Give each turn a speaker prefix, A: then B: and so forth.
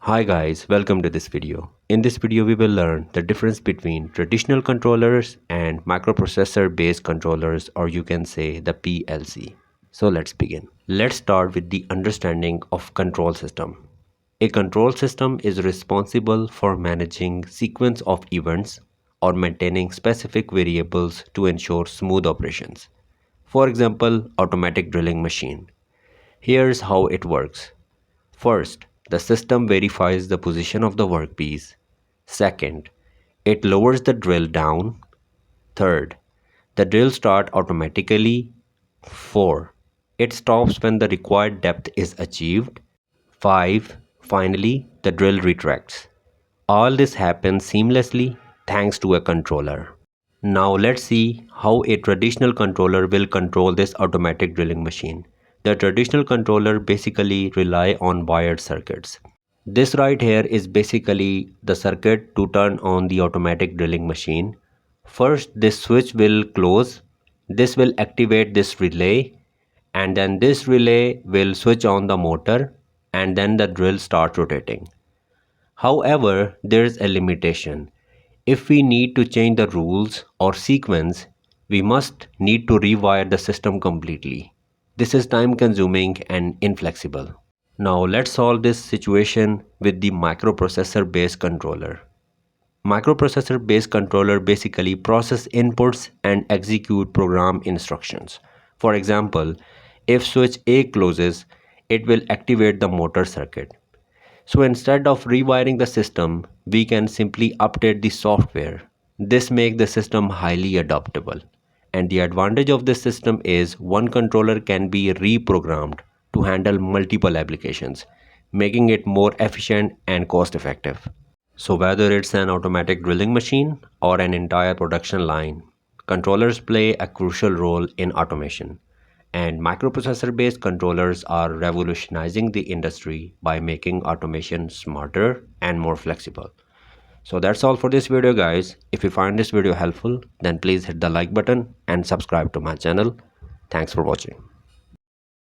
A: Hi guys, welcome to this video. In this video we will learn the difference between traditional controllers and microprocessor-based controllers, or you can say the PLC. So let's begin. Let's start with the understanding of control system. A control system is responsible for managing sequence of events or maintaining specific variables to ensure smooth operations. For example, automatic drilling machine. Here's how it works. First, the system verifies the position of the workpiece. Second, it lowers the drill down. Third, the drill starts automatically. 4. It stops when the required depth is achieved. 5. Finally, the drill retracts. All this happens seamlessly thanks to a controller. Now let's see how a traditional controller will control this automatic drilling machine. The traditional controller basically rely on wired circuits. This right here is basically the circuit to turn on the automatic drilling machine. First, this switch will close. This will activate this relay, and then this relay will switch on the motor, and then the drill starts rotating. However, there is a limitation. If we need to change the rules or sequence, we must need to rewire the system completely. This is time consuming and inflexible. Now let's solve this situation with the microprocessor-based controller. Microprocessor-based controller basically process inputs and execute program instructions. For example, if switch A closes, it will activate the motor circuit. So instead of rewiring the system, we can simply update the software. This makes the system highly adaptable. And the advantage of this system is one controller can be reprogrammed to handle multiple applications, making it more efficient and cost effective. So whether it's an automatic drilling machine or an entire production line, controllers play a crucial role in automation. And microprocessor-based controllers are revolutionizing the industry by making automation smarter and more flexible. So that's all for this video guys. If you find this video helpful, then please hit the like button and subscribe to my channel. Thanks for watching.